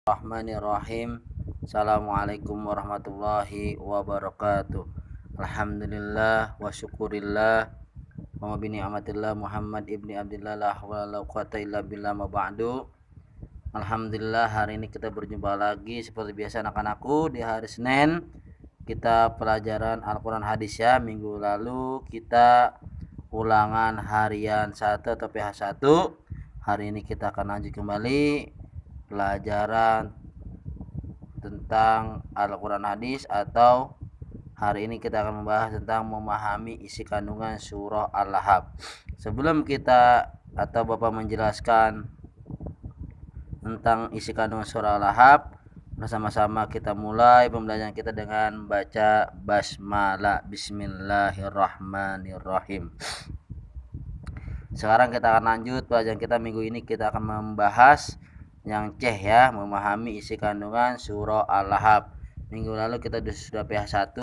Bismillahirrahmanirrahim. Assalamualaikum warahmatullahi wabarakatuh. Alhamdulillah wa syukurillah wa bi ni'matillah Muhammad ibni Abdillah la haula wala quwata illa billah ma ba'du. Alhamdulillah, hari ini kita berjumpa lagi seperti biasa anak-anakku di hari Senin. Kita pelajaran Al-Quran hadis ya. Minggu lalu kita ulangan harian 1 atau PH1. Hari ini kita akan lanjut kembali pelajaran tentang Al-Quran hadis, atau hari ini kita akan membahas tentang memahami isi kandungan surah Al-Lahab. Sebelum kita atau Bapak menjelaskan tentang isi kandungan surah Al-Lahab, bersama-sama kita mulai pembelajaran kita dengan baca basmalah. Bismillahirrahmanirrahim. Sekarang kita akan lanjut pelajaran kita minggu ini. Kita akan membahas yang C ya, memahami isi kandungan surah Al-Lahab. Minggu lalu kita sudah PH1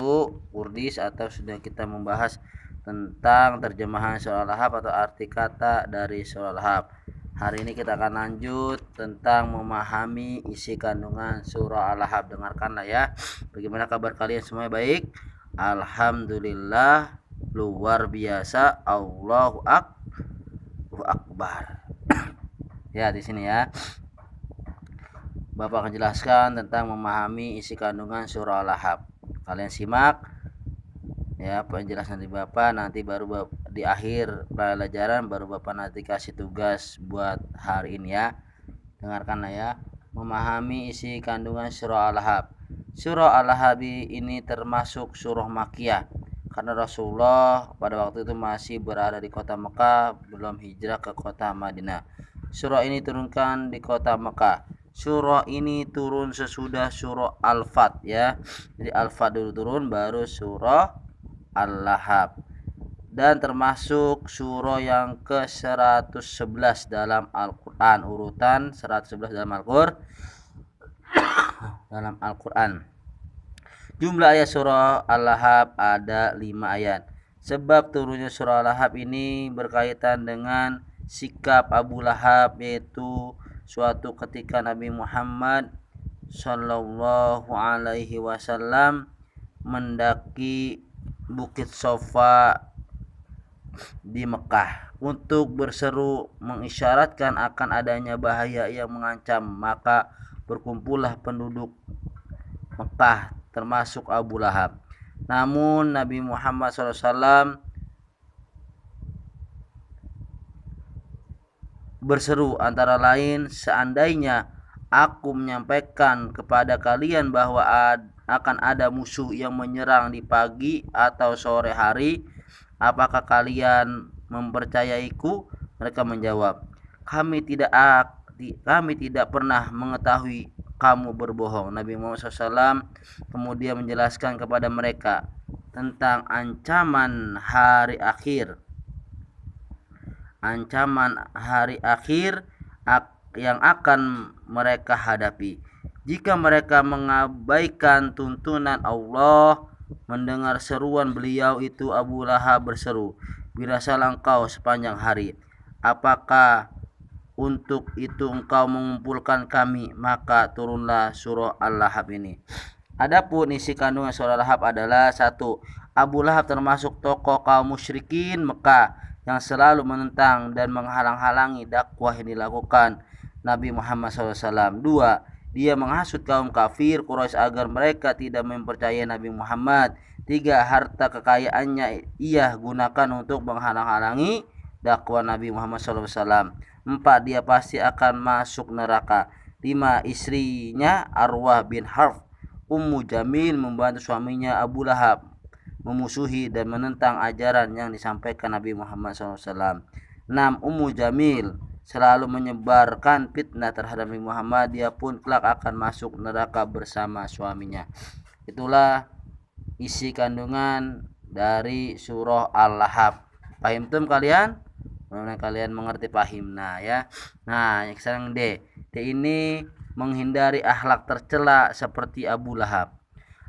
Urdis, atau sudah kita membahas tentang terjemahan surah Al-Lahab atau arti kata dari surah Al-Lahab. Hari ini kita akan lanjut tentang memahami isi kandungan surah Al-Lahab. Dengarkanlah ya. Bagaimana kabar kalian semua? Baik. Alhamdulillah, luar biasa, Allahu Akbar. Ya, di sini ya. Bapak akan jelaskan tentang memahami isi kandungan surah Al-Lahab. Kalian simak ya penjelasan dari Bapak, nanti baru di akhir pelajaran baru Bapak nanti kasih tugas buat hari ini ya. Dengarkanlah ya. Memahami isi kandungan surah Al-Lahab. Surah Al-Lahab ini termasuk surah Makkiyah, karena Rasulullah pada waktu itu masih berada di kota Mekah, belum hijrah ke kota Madinah. Surah ini turunkan di kota Mekah. Surah ini turun sesudah surah Al-Fat ya. Jadi Al-Fat dulu turun, baru surah Al-Lahab. Dan termasuk surah yang ke-111 dalam Al-Quran. Urutan 111 dalam Al-Quran. Jumlah ayat surah Al-Lahab ada 5 ayat. Sebab turunnya surah Al-Lahab ini berkaitan dengan sikap Abu Lahab, yaitu suatu ketika Nabi Muhammad Sallallahu Alaihi Wasallam mendaki Bukit Sofa di Mekah untuk berseru mengisyaratkan akan adanya bahaya yang mengancam. Maka berkumpullah penduduk Mekah termasuk Abu Lahab. Namun Nabi Muhammad SAW berseru antara lain, seandainya aku menyampaikan kepada kalian bahwa akan ada musuh yang menyerang di pagi atau sore hari, apakah kalian mempercayaiku? Mereka menjawab, kami tidak pernah mengetahui kamu berbohong. Nabi Muhammad SAW kemudian menjelaskan kepada mereka tentang ancaman hari akhir yang akan mereka hadapi jika mereka mengabaikan tuntunan Allah. Mendengar seruan beliau itu, Abu Lahab berseru, birasalah engkau sepanjang hari, apakah untuk itu engkau mengumpulkan kami? Maka turunlah surah Al-Lahab ini. Adapun isi kandungan surah Al-Lahab adalah: 1. Abu Lahab termasuk tokoh kaum musyrikin Mekah yang selalu menentang dan menghalang-halangi dakwah yang dilakukan Nabi Muhammad SAW. 2. Dia menghasut kaum kafir Quraisy agar mereka tidak mempercayai Nabi Muhammad. 3. Harta kekayaannya ia gunakan untuk menghalang-halangi dakwah Nabi Muhammad SAW. 4. Dia pasti akan masuk neraka. 5. Istrinya Arwah bin Harf, Ummu Jamil, membantu suaminya Abu Lahab memusuhi dan menentang ajaran yang disampaikan Nabi Muhammad SAW. 6. Ummu Jamil selalu menyebarkan fitnah terhadap Nabi Muhammad. Dia pun kelak akan masuk neraka bersama suaminya. Itulah isi kandungan dari surah Al-Lahab. Paham tuh kalian? Mudah-mudahan kalian mengerti, paham. Nah ya. Nah, sekarang D ini menghindari akhlak tercela seperti Abu Lahab.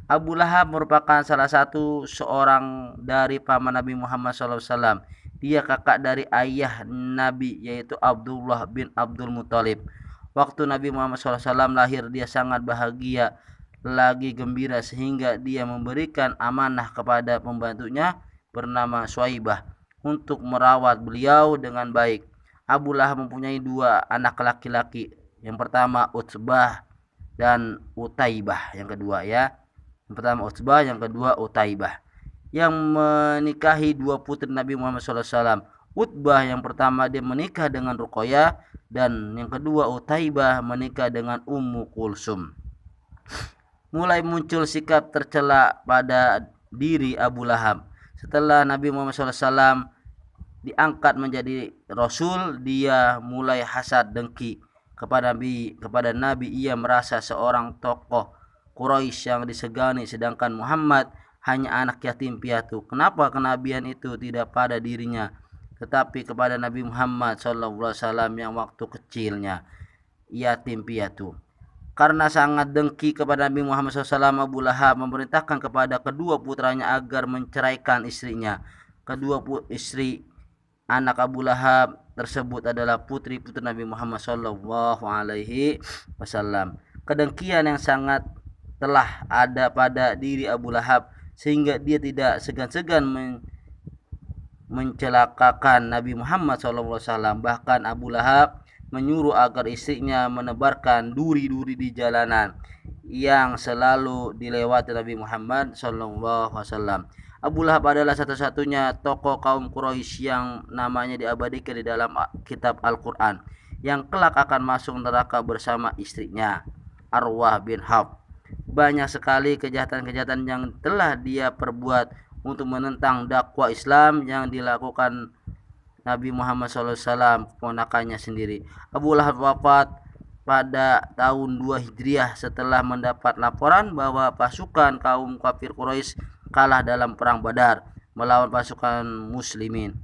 Abu Lahab merupakan salah satu seorang dari paman Nabi Muhammad SAW. Dia kakak dari ayah Nabi, yaitu Abdullah bin Abdul Muthalib. Waktu Nabi Muhammad SAW lahir, dia sangat bahagia, lagi gembira, sehingga dia memberikan amanah kepada pembantunya bernama Suaibah untuk merawat beliau dengan baik. Abu Lahab mempunyai dua anak laki-laki. Yang pertama Utbah dan Utaibah. Yang kedua ya. Yang pertama Utbah, yang kedua Utaibah. Yang menikahi dua putri Nabi Muhammad SAW. Utbah yang pertama dia menikah dengan Ruqayyah, dan yang kedua Utaibah menikah dengan Ummu Kulsum. Mulai muncul sikap tercela pada diri Abu Lahab. Setelah Nabi Muhammad SAW diangkat menjadi Rasul, dia mulai hasad dengki kepada Nabi. Ia merasa seorang tokoh Quraisy yang disegani, sedangkan Muhammad hanya anak yatim piatu. Kenapa kenabian itu tidak pada dirinya, tetapi kepada Nabi Muhammad SAW yang waktu kecilnya yatim piatu? Karena sangat dengki kepada Nabi Muhammad SAW, Abu Lahab memerintahkan kepada kedua putranya agar menceraikan istrinya. Kedua istri anak Abu Lahab tersebut adalah putri-putri Nabi Muhammad SAW. Kedengkian yang sangat telah ada pada diri Abu Lahab, sehingga dia tidak segan-segan mencelakakan Nabi Muhammad SAW. Bahkan Abu Lahab menyuruh agar istrinya menebarkan duri-duri di jalanan yang selalu dilewati Nabi Muhammad SAW. Abu Lahab adalah satu-satunya tokoh kaum Quraisy yang namanya diabadikan di dalam kitab Al-Quran, yang kelak akan masuk neraka bersama istrinya Arwah bin Hab. Banyak sekali kejahatan-kejahatan yang telah dia perbuat untuk menentang dakwah Islam yang dilakukan Nabi Muhammad SAW, keponakannya sendiri. Abu Lahab wafat pada tahun 2 Hijriah setelah mendapat laporan bahwa pasukan kaum kafir Quraisy kalah dalam perang Badar melawan pasukan muslimin.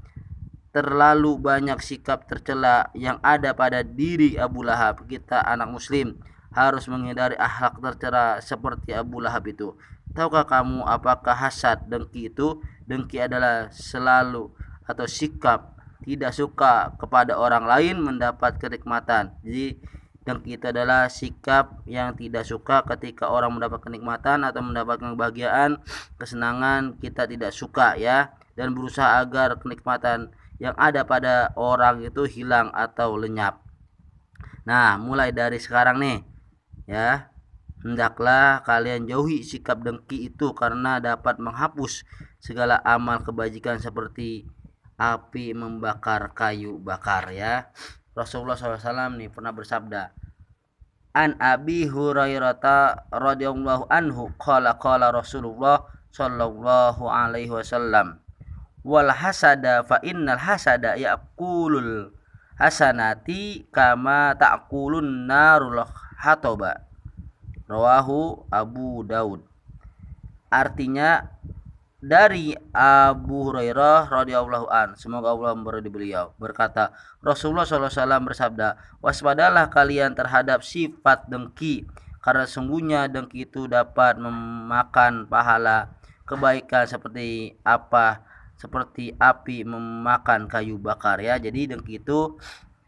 Terlalu banyak sikap tercela yang ada pada diri Abu Lahab. Kita anak muslim harus menghindari akhlak tercela seperti Abu Lahab itu. Tahukah kamu apakah hasad, dengki itu? Dengki adalah selalu atau sikap tidak suka kepada orang lain mendapat kenikmatan. Jadi dengki itu adalah sikap yang tidak suka ketika orang mendapat kenikmatan atau mendapatkan kebahagiaan, kesenangan, kita tidak suka ya, dan berusaha agar kenikmatan yang ada pada orang itu hilang atau lenyap. Nah, mulai dari sekarang nih ya, hendaklah kalian jauhi sikap dengki itu, karena dapat menghapus segala amal kebajikan seperti api membakar kayu bakar ya. Rasulullah SAW nih pernah bersabda, An Abi Hurairah radhiyallahu anhu qala Rasulullah sallallahu alaihi wasallam, wal hasada fa innal hasada yaqulul hasanati kama ta'kulun narul hatoba. Rawahu Abu Daud. Artinya, dari Abu Hurairah radhiyallahu an, semoga Allah memberkati beliau, berkata, Rasulullah SAW bersabda, waspadalah kalian terhadap sifat dengki, karena sungguhnya dengki itu dapat memakan pahala kebaikan seperti api memakan kayu bakar ya. Jadi dengki itu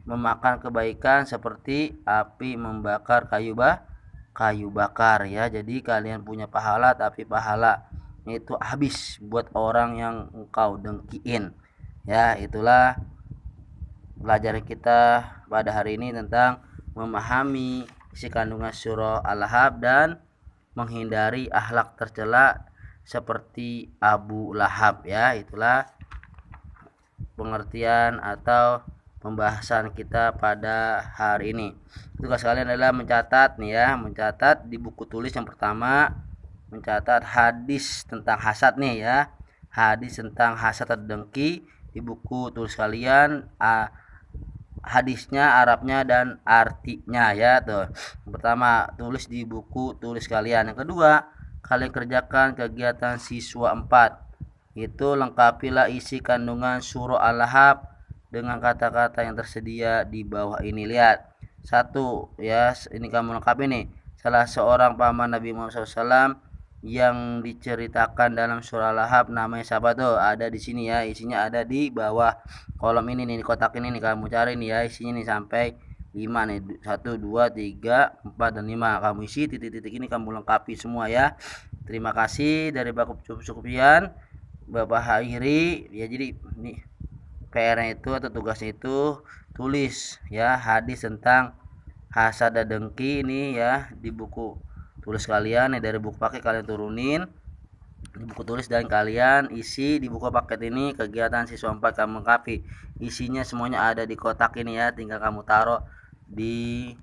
memakan kebaikan seperti api membakar kayu bakar ya. Jadi kalian punya pahala, tapi pahala itu habis buat orang yang engkau dengkiin ya. Itulah pelajaran kita pada hari ini tentang memahami isi kandungan surah Al-Lahab dan menghindari akhlak tercela seperti Abu Lahab ya. Itulah pengertian atau pembahasan kita pada hari ini. Tugas kalian adalah mencatat nih ya, mencatat di buku tulis. Yang pertama, mencatat hadis tentang hasad nih ya, hadis tentang hasad atau dengki di buku tulis kalian, hadisnya, Arabnya, dan artinya ya tuh. Yang pertama, tulis di buku tulis kalian. Yang kedua, kalian kerjakan kegiatan siswa 4, itu lengkapilah isi kandungan surah Al-Lahab dengan kata-kata yang tersedia di bawah ini. Lihat, 1 ya, ini kamu lengkapi nih. Salah seorang paman Nabi Muhammad SAW yang diceritakan dalam surah Al-Lahab namanya siapa tuh? Ada di sini ya, isinya ada di bawah kolom ini nih, di kotak ini nih, kamu cari nih ya, isinya nih sampai 5 nih, 1 2 3 4 dan 5 kamu isi, titik-titik ini kamu lengkapi semua ya. Terima kasih dari Bapak cukup-cukupian Bapak akhiri ya. Jadi ini PR-nya itu atau tugasnya itu tulis ya hadis tentang hasada dengki ini ya di buku tulis kalian ya, dari buku paket kalian turunin di buku tulis dan kalian isi di buku paket ini. Kegiatan siswa 4 kamu lengkapi, isinya semuanya ada di kotak ini ya, tinggal kamu taruh di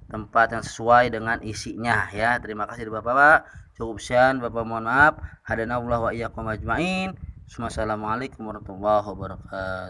tempat yang sesuai dengan isinya ya. Terima kasih Bapak. Cukup sekian, Bapak mohon maaf. Hadanallahu wa iyyakum ajmain. Wassalamualaikum warahmatullahi wabarakatuh.